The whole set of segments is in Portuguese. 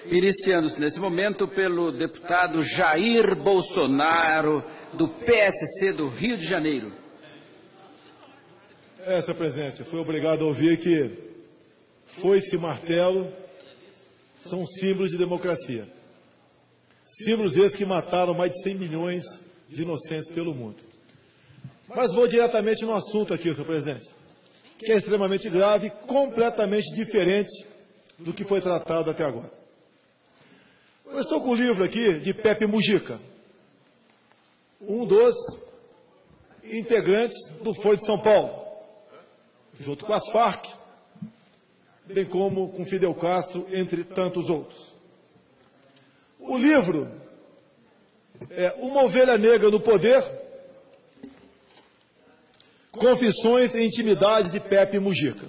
iniciando-se nesse momento pelo deputado Jair Bolsonaro, do PSC do Rio de Janeiro. Senhor presidente, fui obrigado a ouvir que foice e martelo são símbolos de democracia. Símbolos esses que mataram mais de 100 milhões de inocentes pelo mundo. Mas vou diretamente no assunto aqui, senhor presidente, que é extremamente grave e completamente diferente do que foi tratado até agora. Eu estou com o livro aqui de Pepe Mujica, um dos integrantes do Foro de São Paulo, junto com as Farc, bem como com Fidel Castro, entre tantos outros. O livro é Uma Ovelha Negra no Poder, Confissões e Intimidades de Pepe Mujica.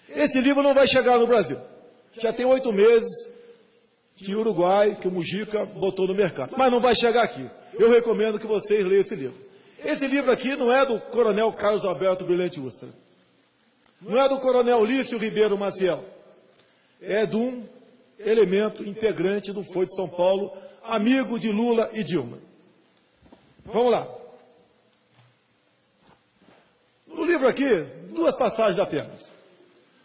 Esse livro não vai chegar no Brasil. Já tem 8 meses que o Uruguai, que o Mujica botou no mercado. Mas não vai chegar aqui. Eu recomendo que vocês leiam esse livro. Esse livro aqui não é do coronel Carlos Alberto Brilhante Ustra. Não é do coronel Lício Ribeiro Maciel. É de um elemento integrante do Foro de São Paulo, amigo de Lula e Dilma. Vamos lá. No livro aqui, 2 passagens apenas.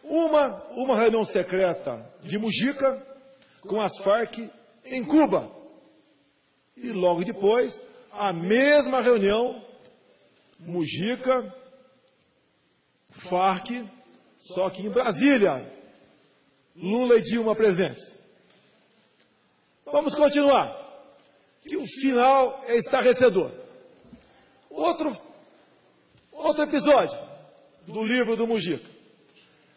Uma reunião secreta de Mujica com as Farc em Cuba. E logo depois, a mesma reunião, Mujica, Farc, só que em Brasília. Lula e Dilma presentes. Vamos continuar, que o final é estarrecedor. Outro episódio do livro do Mujica.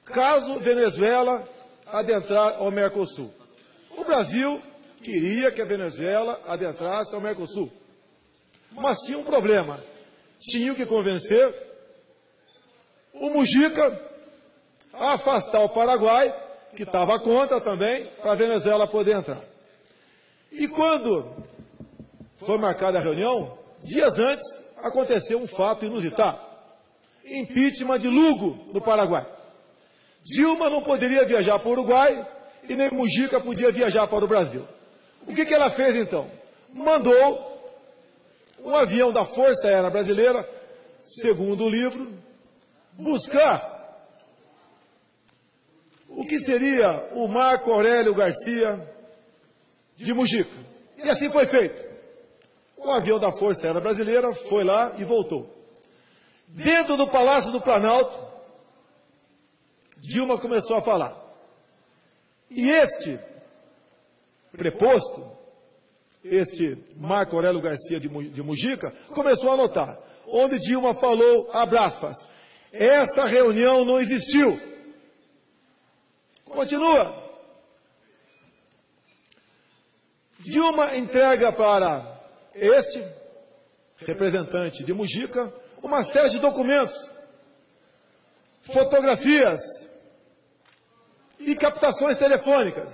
Caso Venezuela adentrar ao Mercosul. O Brasil queria que a Venezuela adentrasse ao Mercosul. Mas tinha um problema. Tinham que convencer o Mujica a afastar o Paraguai, que estava contra também, para a Venezuela poder entrar. E quando foi marcada a reunião, dias antes, aconteceu um fato inusitado. Impeachment de Lugo, no Paraguai. Dilma não poderia viajar para o Uruguai e nem Mujica podia viajar para o Brasil. O que ela fez então? Mandou um avião da Força Aérea Brasileira, segundo o livro, buscar o que seria o Marco Aurélio Garcia de Mujica. E assim foi feito. O avião da Força Aérea Brasileira foi lá e voltou. Dentro do Palácio do Planalto, Dilma começou a falar. E este preposto, este Marco Aurélio Garcia de Mujica, começou a anotar, onde Dilma falou, abre aspas, essa reunião não existiu. Continua. Dilma entrega para este representante de Mujica uma série de documentos, fotografias e captações telefônicas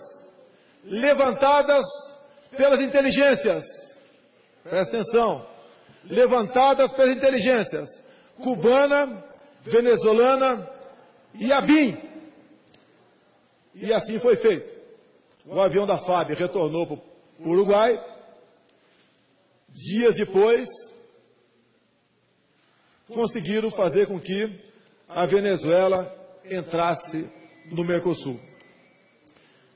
levantadas pelas inteligências. Presta atenção. Levantadas pelas inteligências cubana, venezuelana e ABIN. E assim foi feito. O avião da FAB retornou para o Uruguai. Dias depois, conseguiram fazer com que a Venezuela entrasse no Mercosul.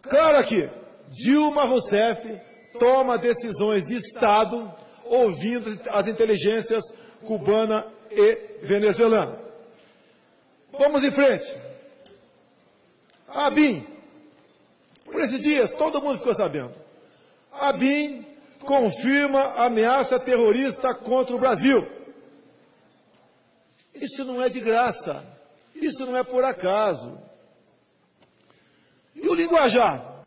Claro que Dilma Rousseff toma decisões de Estado ouvindo as inteligências cubana e venezuelana. Vamos em frente. A ABIN. Por esses dias, todo mundo ficou sabendo. A ABIN confirma ameaça terrorista contra o Brasil. Isso não é de graça. Isso não é por acaso. E o linguajar?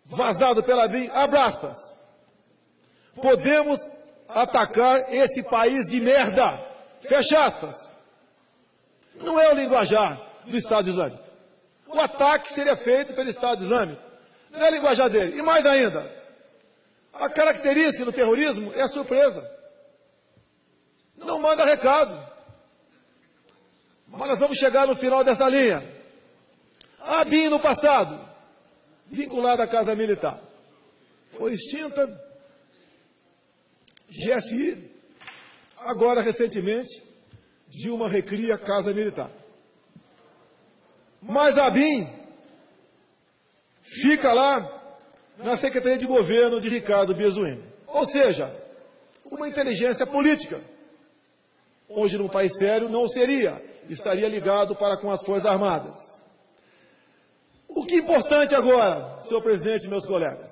Vazado pela ABIN, abre aspas. Podemos atacar esse país de merda. Fecha aspas. Não é o linguajar do Estado Islâmico. O ataque seria feito pelo Estado Islâmico. Não é a linguajar dele. E mais ainda, a característica do terrorismo é a surpresa. Não manda recado. Mas nós vamos chegar no final dessa linha. A ABIN no passado vinculada à Casa Militar. Foi extinta. GSI, agora recentemente, Dilma recria a Casa Militar. Mas a ABIN fica lá na Secretaria de Governo de Ricardo Biesuene. Ou seja, uma inteligência política. Hoje, num país sério, não seria, estaria ligado para com as Forças Armadas. O que é importante agora, senhor presidente e meus colegas?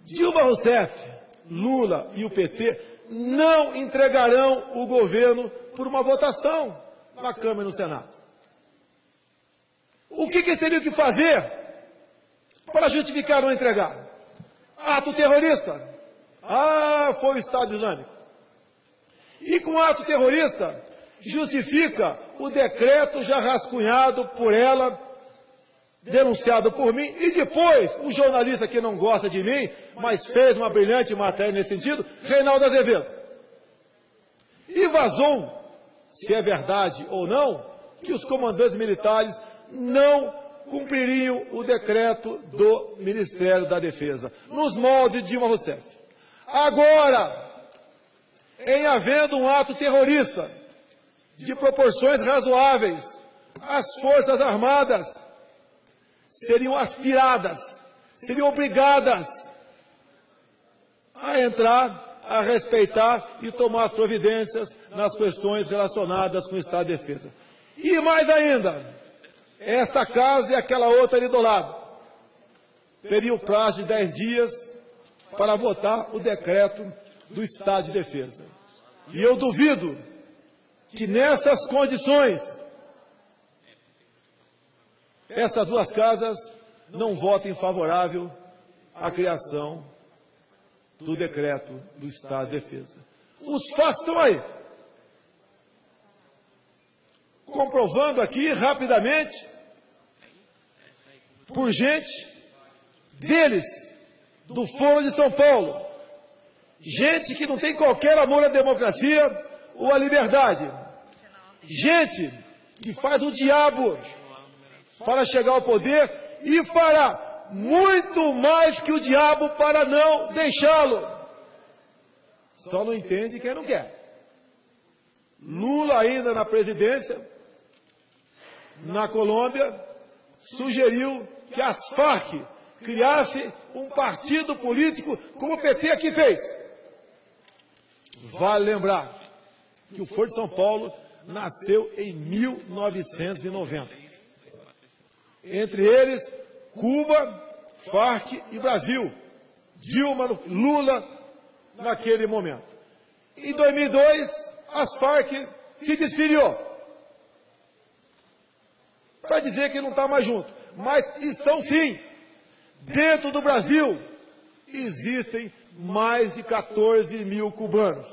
Dilma Rousseff, Lula e o PT não entregarão o governo por uma votação na Câmara e no Senado. O que eles teriam que fazer para justificar não entregar? Ato terrorista. Ah, foi o Estado Islâmico. E com ato terrorista, justifica o decreto já rascunhado por ela, denunciado por mim, e depois o jornalista que não gosta de mim, mas fez uma brilhante matéria nesse sentido, Reinaldo Azevedo. E vazou, se é verdade ou não, que os comandantes militares não cumpririam o decreto do Ministério da Defesa, nos moldes de Dilma Rousseff. Agora, em havendo um ato terrorista de proporções razoáveis, as Forças Armadas seriam aspiradas, seriam obrigadas a entrar, a respeitar e tomar as providências nas questões relacionadas com o Estado de Defesa. E mais ainda, esta casa e aquela outra ali do lado teriam prazo de 10 dias para votar o decreto do Estado de Defesa. E eu duvido que nessas condições essas duas casas não votem favorável à criação do decreto do Estado de Defesa. Os fatos estão aí. Comprovando aqui rapidamente, por gente deles, do Foro de São Paulo, gente que não tem qualquer amor à democracia ou à liberdade, gente que faz o diabo para chegar ao poder e fará muito mais que o diabo para não deixá-lo. Só não entende quem não quer. Lula, ainda na presidência, na Colômbia, sugeriu que as Farc criasse um partido político como o PT aqui fez. Vale lembrar que o Foro de São Paulo nasceu em 1990. Entre eles, Cuba, Farc e Brasil. Dilma, Lula, naquele momento. Em 2002, as Farc se desfiliou. Para dizer que não está mais junto. Mas estão sim. Dentro do Brasil, existem mais de 14 mil cubanos.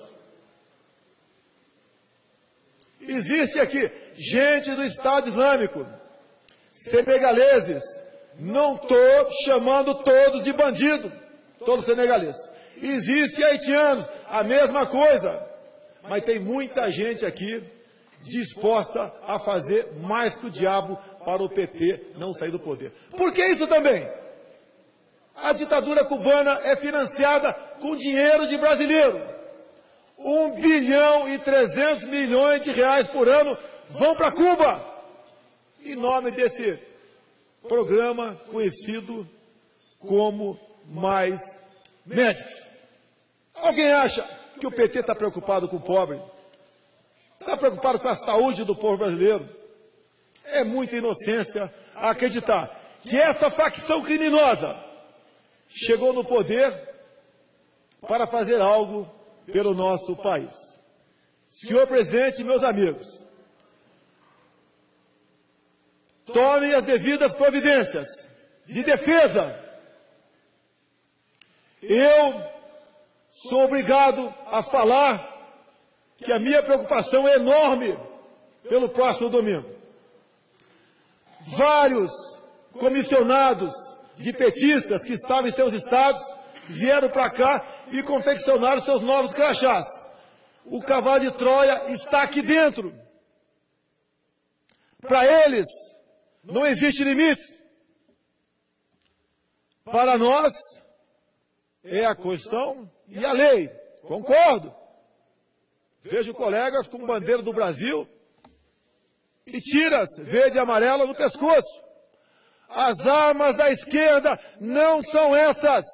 Existe aqui gente do Estado Islâmico, senegaleses. Não estou chamando todos de bandido, todos senegaleses. Existe haitianos, a mesma coisa. Mas tem muita gente aqui disposta a fazer mais que o diabo para o PT não sair do poder. Por que isso também? A ditadura cubana é financiada com dinheiro de brasileiro. 1,3 bilhão por ano vão para Cuba. Em nome desse programa conhecido como Mais Médicos. Alguém acha que o PT está preocupado com o pobre? Está preocupado com a saúde do povo brasileiro? É muita inocência acreditar que esta facção criminosa chegou no poder para fazer algo pelo nosso país. Senhor presidente e meus amigos, tomem as devidas providências de defesa. Eu sou obrigado a falar que a minha preocupação é enorme pelo próximo domingo. Vários comissionados de petistas que estavam em seus estados vieram para cá e confeccionaram seus novos crachás. O cavalo de Troia está aqui dentro. Para eles, não existe limite. Para nós, é a Constituição e a lei. Concordo. Vejo colegas com bandeira do Brasil e tiras verde e amarela no pescoço. As armas da esquerda não são essas.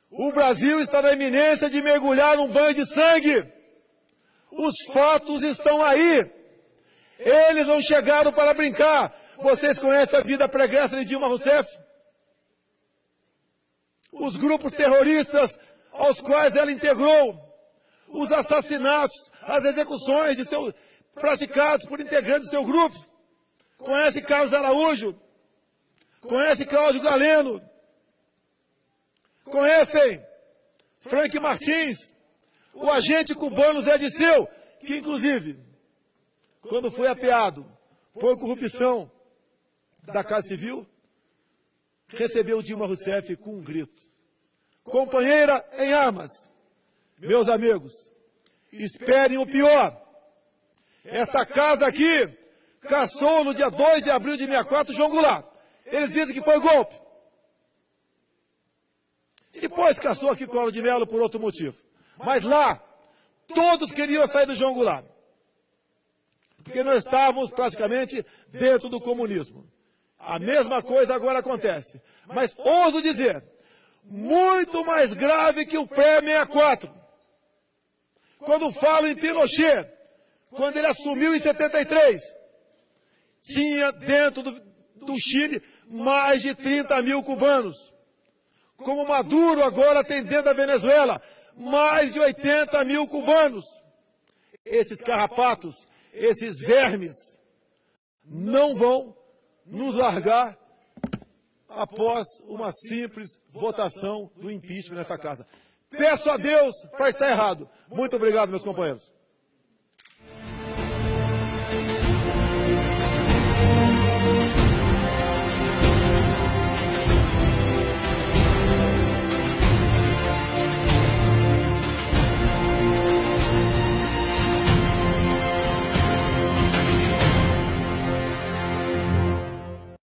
O Brasil está na iminência de mergulhar num banho de sangue. Os fatos estão aí. Eles não chegaram para brincar. Vocês conhecem a vida pregressa de Dilma Rousseff? Os grupos terroristas aos quais ela integrou, os assassinatos, as execuções praticados por integrantes do seu grupo. Conhece Carlos Araújo? Conhece Cláudio Galeno? Conhecem Frank Martins? O agente cubano Zé Disseu, que inclusive, quando foi apeado por corrupção da Casa Civil, recebeu Dilma Rousseff com um grito. Companheira em armas, meus amigos, esperem o pior. Esta casa aqui caçou no dia 2 de abril de 64 João Goulart. Eles dizem que foi golpe. E depois caçou aqui Collor de Mello por outro motivo. Mas lá, todos queriam sair do João Goulart. Porque nós estávamos praticamente dentro do comunismo. A mesma coisa agora acontece. Mas ouso dizer, muito mais grave que o pré-64. Quando falo em Pinochet, quando ele assumiu em 73, tinha dentro do Chile mais de 30 mil cubanos. Como Maduro agora tem dentro da Venezuela, mais de 80 mil cubanos. Esses carrapatos, esses vermes, não vão nos largar após uma simples votação do impeachment nessa casa. Peço a Deus para estar errado. Muito obrigado, meus companheiros.